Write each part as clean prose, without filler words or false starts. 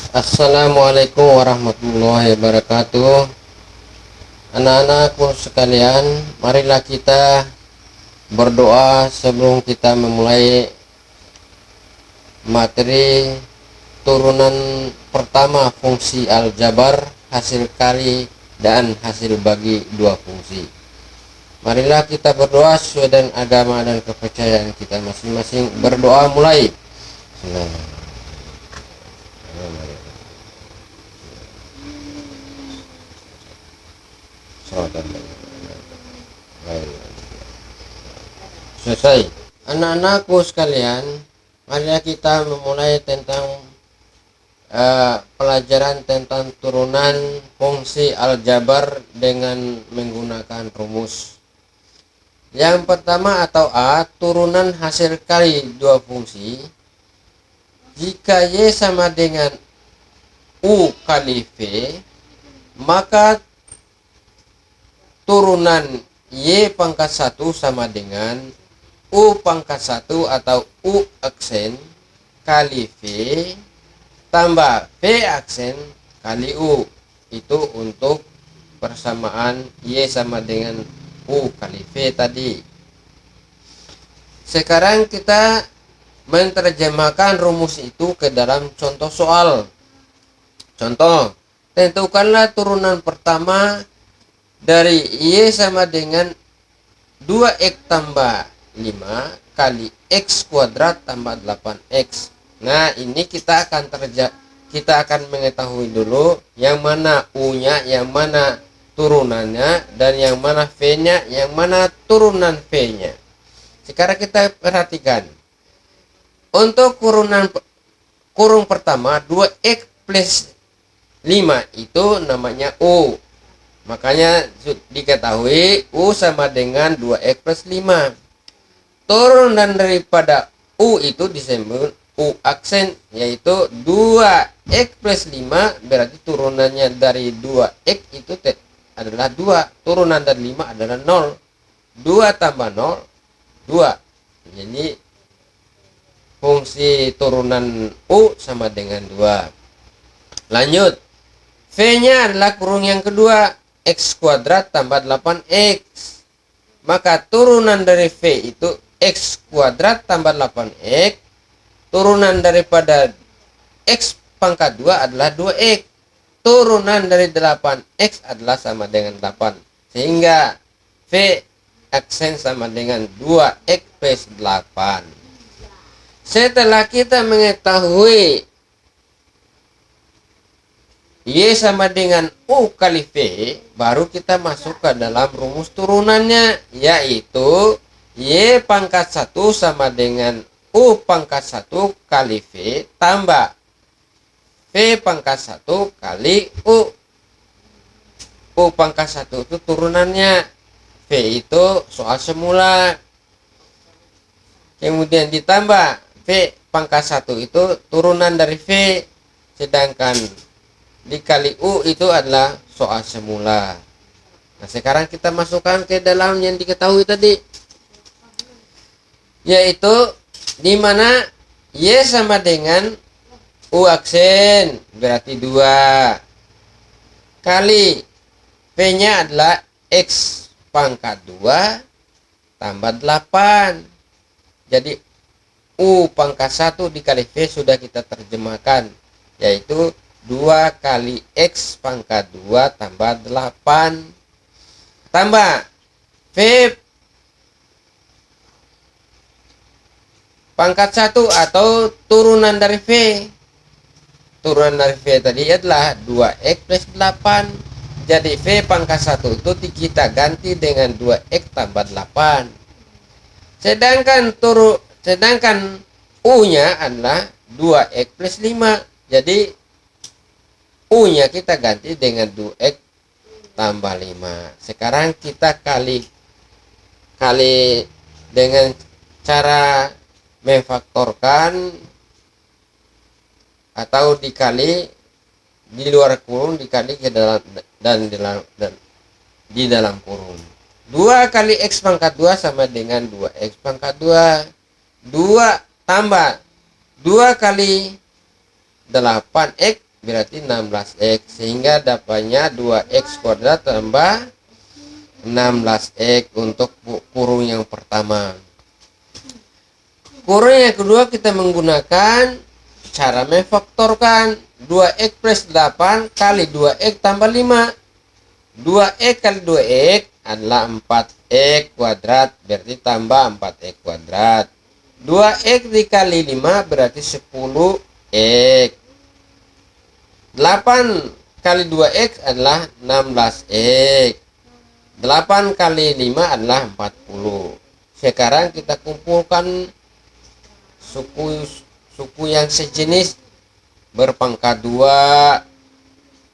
Assalamualaikum warahmatullahi wabarakatuh. Anak-anakku sekalian, marilah kita berdoa sebelum kita memulai materi turunan pertama fungsi aljabar, hasil kali dan hasil bagi dua fungsi. Marilah kita berdoa sesuai dengan agama dan kepercayaan kita masing-masing. Berdoa mulai. Selesai. Anak-anakku sekalian, marilah kita memulai tentang pelajaran tentang turunan fungsi aljabar dengan menggunakan rumus. Yang pertama atau A, turunan hasil kali dua fungsi. Jika Y sama dengan U kali V, maka turunan Y pangkat 1 sama dengan U pangkat 1 atau U aksen kali V tambah V aksen kali U. Itu untuk persamaan Y sama dengan U kali V tadi. Sekarang kita menerjemahkan rumus itu ke dalam contoh soal. Contoh, tentukanlah turunan pertama dari Y sama dengan 2X tambah 5 kali X kuadrat tambah 8X. Nah, ini kita akan mengetahui dulu yang mana U-nya, yang mana turunannya, dan yang mana V-nya, yang mana turunan V-nya. Sekarang kita perhatikan. Untuk kurung pertama 2X plus 5 itu namanya U. Makanya diketahui U sama dengan 2X plus 5. Turunan daripada U itu disebut U aksen, yaitu 2X plus 5, berarti turunannya dari 2X itu adalah 2. Turunan dari 5 adalah 0. 2 tambah 0, 2. Jadi fungsi turunan U sama dengan 2. Lanjut. V-nya adalah kurung yang kedua, X kuadrat tambah 8X. Maka turunan dari V itu X kuadrat tambah 8X. Turunan daripada X pangkat 2 adalah 2X. Turunan dari 8X adalah sama dengan 8. Sehingga V aksen sama dengan 2X plus 8. Setelah kita mengetahui Y sama dengan U kali V, baru kita masuk ke dalam rumus turunannya, yaitu Y pangkat 1 sama dengan U pangkat 1 kali V tambah V pangkat 1 kali U. U pangkat 1 itu turunannya, V itu soal semula. Kemudian ditambah V pangkat 1 itu turunan dari V, sedangkan dikali U itu adalah soal semula. Nah, sekarang kita masukkan ke dalam yang diketahui tadi, yaitu dimana Y sama dengan U aksen berarti 2 kali V nya adalah X pangkat 2 tambah 8. Jadi U pangkat 1 dikali V sudah kita terjemahkan, yaitu 2 kali X pangkat 2 tambah 8 tambah V pangkat 1 atau turunan dari V. Turunan dari V tadi adalah 2X plus 8. Jadi V pangkat 1 itu kita ganti dengan 2X tambah 8. Sedangkan U-nya adalah 2X plus 5. Jadi U-nya kita ganti dengan 2X tambah 5. Sekarang kita kali dengan cara memfaktorkan atau dikali di luar kurung dikali ke dalam dan di dalam kurung. 2 kali X pangkat 2 sama dengan 2X pangkat 2. 2 tambah 2 kali 8X berarti 16x, sehingga dapatnya 2x kuadrat tambah 16x untuk kurung yang pertama. Kurung yang kedua kita menggunakan cara memfaktorkan. 2x plus 8 kali 2x tambah 5. 2x kali 2x adalah 4x kuadrat, berarti tambah 4x kuadrat. 2x dikali 5 berarti 10x. 8 kali 2x adalah 16x. 8 kali 5 adalah 40. Sekarang kita kumpulkan suku yang sejenis berpangkat 2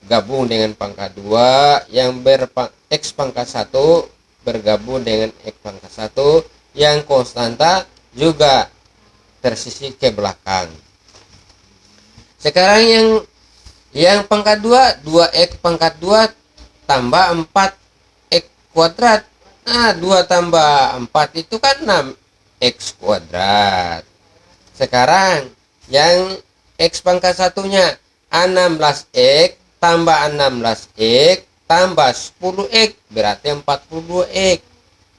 gabung dengan pangkat 2, yang x pangkat 1 bergabung dengan x pangkat 1, yang konstanta juga tersisih ke belakang. Sekarang yang pangkat 2, 2x pangkat 2 tambah 4x kuadrat. Nah, 2 tambah 4 itu kan 6x kuadrat. Sekarang yang x pangkat satunya 16x tambah 16x tambah 10x berarti 42x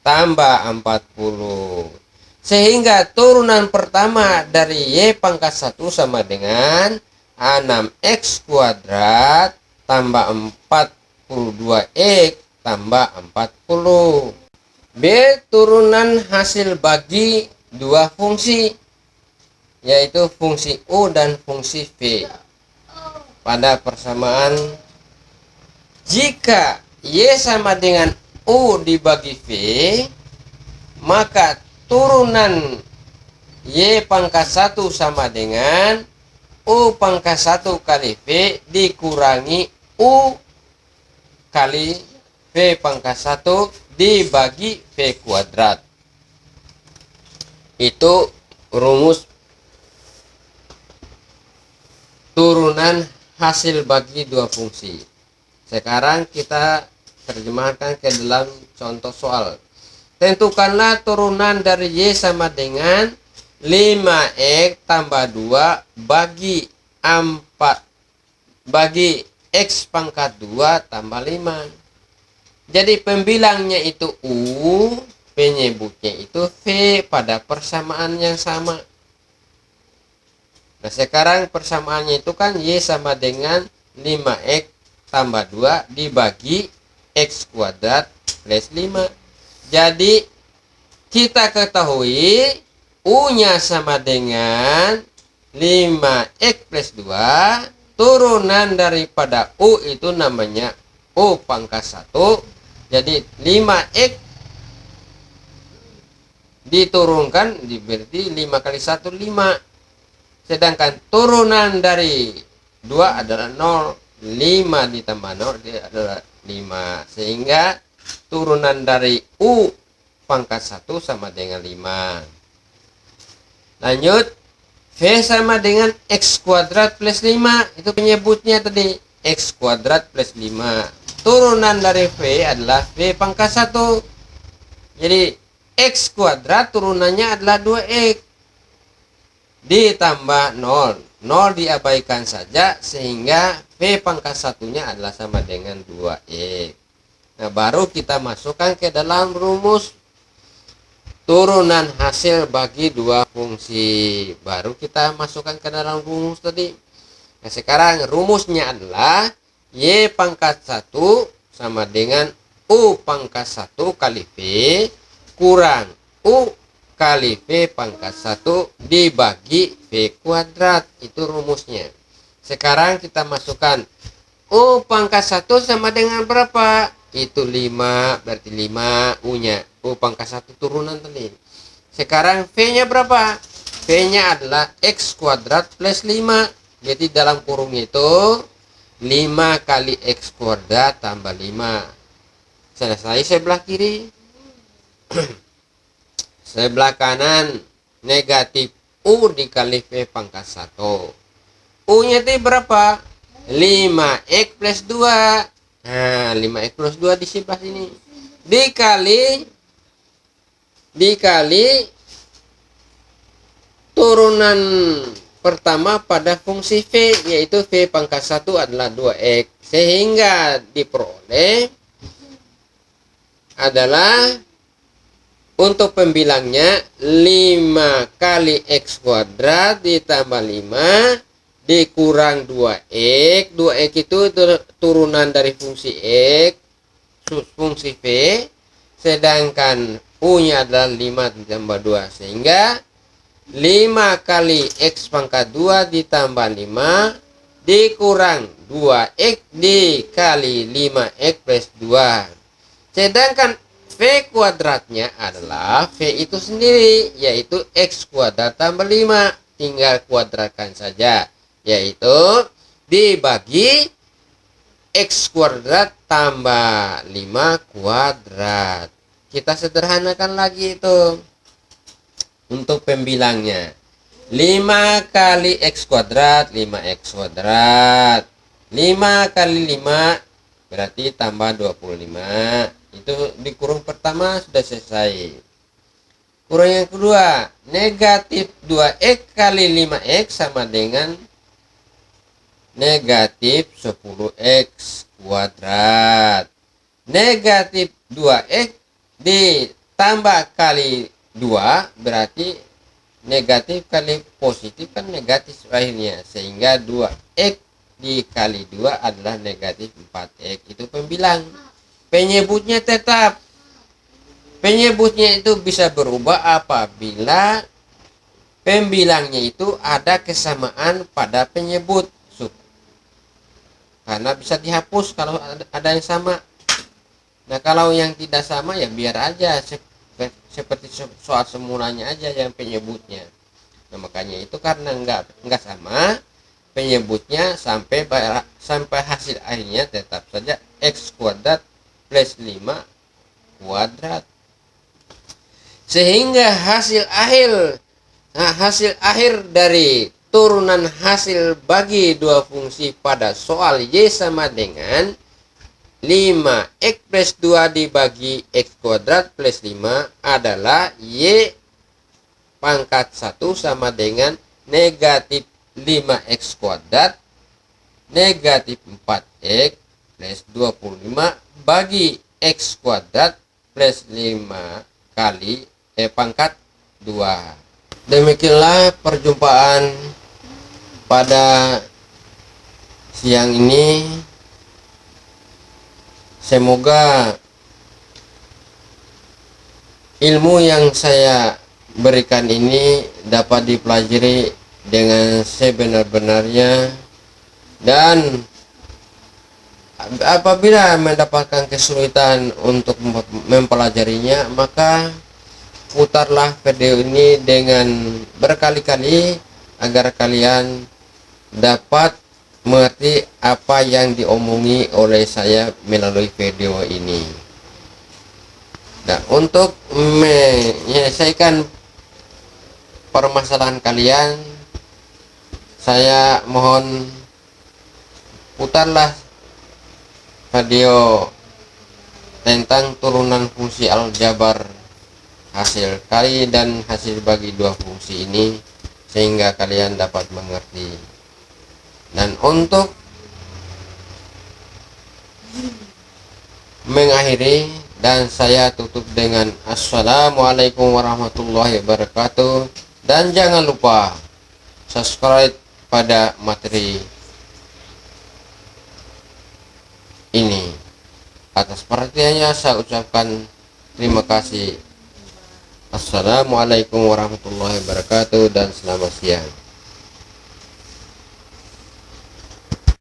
tambah 40. Sehingga turunan pertama dari y pangkat 1 sama dengan 6x kuadrat tambah 42x tambah 40. B. Turunan hasil bagi dua fungsi, yaitu fungsi U dan fungsi V. Pada persamaan, jika Y sama dengan U dibagi V, maka turunan Y pangkat 1 sama dengan U pangkat 1 kali V dikurangi U kali V pangkat 1 dibagi V kuadrat. Itu rumus turunan hasil bagi dua fungsi. Sekarang kita terjemahkan ke dalam contoh soal. Tentukanlah turunan dari Y sama dengan 5x tambah 2 bagi 4 bagi X pangkat 2 tambah 5. Jadi pembilangnya itu U, penyebutnya itu V pada persamaan yang sama. Nah, sekarang persamaannya itu kan Y sama dengan 5x tambah 2 dibagi X kuadrat plus 5. Jadi kita ketahui U-nya sama dengan 5x plus 2. Turunan daripada U itu namanya U pangkat 1. Jadi 5x diturunkan berarti 5 kali 1 5. Sedangkan turunan dari 2 adalah 0. 5 ditambah 0 adalah 5. Sehingga turunan dari U pangkat 1 sama dengan 5. Lanjut. V sama dengan X kuadrat plus 5. Itu penyebutnya tadi. X kuadrat plus 5. Turunan dari V adalah V pangkat 1. Jadi X kuadrat turunannya adalah 2X. Ditambah 0. 0 diabaikan saja sehingga V pangkat satunya adalah sama dengan 2X. Nah, baru kita masukkan ke dalam rumus turunan hasil bagi dua fungsi. Baru kita masukkan ke dalam rumus tadi. Nah, sekarang rumusnya adalah Y pangkat 1 sama dengan U pangkat 1 kali V kurang U kali V pangkat 1 dibagi V kuadrat. Itu rumusnya. Sekarang kita masukkan U pangkat 1 sama dengan berapa? Itu 5, berarti 5 U-nya. U pangkat 1 turunan tadi. Sekarang V-nya berapa? V-nya adalah X kuadrat plus 5. Jadi dalam kurung itu 5 kali X kuadrat tambah 5. Selesai sebelah kiri. Sebelah kanan negatif U dikali V pangkat 1. U-nya itu berapa? 5x plus 2. Nah, 5x plus 2 di sebelah sini. Dikali turunan pertama pada fungsi V, yaitu V pangkat 1 adalah 2X, sehingga diperoleh adalah untuk pembilangnya 5 kali X kuadrat ditambah 5 dikurang 2X. 2X itu turunan dari fungsi X, fungsi V, sedangkan U-nya adalah 5 ditambah 2, sehingga 5 kali X pangkat 2 ditambah 5 dikurang 2X dikali 5X plus 2. Sedangkan V kuadratnya adalah V itu sendiri, yaitu X kuadrat tambah 5. Tinggal kuadratkan saja, yaitu dibagi X kuadrat tambah 5 kuadrat. Kita sederhanakan lagi itu untuk pembilangnya. 5 kali X kuadrat, 5X kuadrat. 5 kali 5 berarti tambah 25. Itu di kurung pertama sudah selesai. Kurung yang kedua, negatif 2X kali 5X sama dengan negatif 10X kuadrat. Negatif 2X ditambah kali 2 berarti negatif kali positif kan negatif akhirnya, sehingga 2X dikali 2 adalah negatif 4X. Itu pembilang. Penyebutnya tetap. Penyebutnya itu bisa berubah apabila pembilangnya itu ada kesamaan pada penyebut. Karena bisa dihapus kalau ada yang sama. Nah, kalau yang tidak sama ya biar aja seperti soal semulanya aja yang penyebutnya. Nah, makanya itu karena enggak sama penyebutnya, sampai hasil akhirnya tetap saja X kuadrat plus 5 kuadrat, sehingga hasil akhir dari turunan hasil bagi dua fungsi pada soal Y sama dengan 5X plus 2 dibagi X kuadrat plus 5 adalah Y pangkat 1 sama dengan negatif 5X kuadrat negatif 4X plus 25 bagi X kuadrat plus 5 kali pangkat 2. Demikianlah perjumpaan pada siang ini. Semoga ilmu yang saya berikan ini dapat dipelajari dengan sebenar-benarnya, dan apabila mendapatkan kesulitan untuk mempelajarinya, maka putarlah video ini dengan berkali-kali agar kalian dapat mengerti apa yang diomongi oleh saya melalui video ini. Nah, untuk menyelesaikan permasalahan kalian, saya mohon putarlah video tentang turunan fungsi aljabar hasil kali dan hasil bagi dua fungsi ini, sehingga kalian dapat mengerti. Dan untuk mengakhiri, dan saya tutup dengan assalamualaikum warahmatullahi wabarakatuh, dan jangan lupa subscribe pada materi ini. Atas perhatiannya saya ucapkan terima kasih. Assalamualaikum warahmatullahi wabarakatuh dan selamat siang.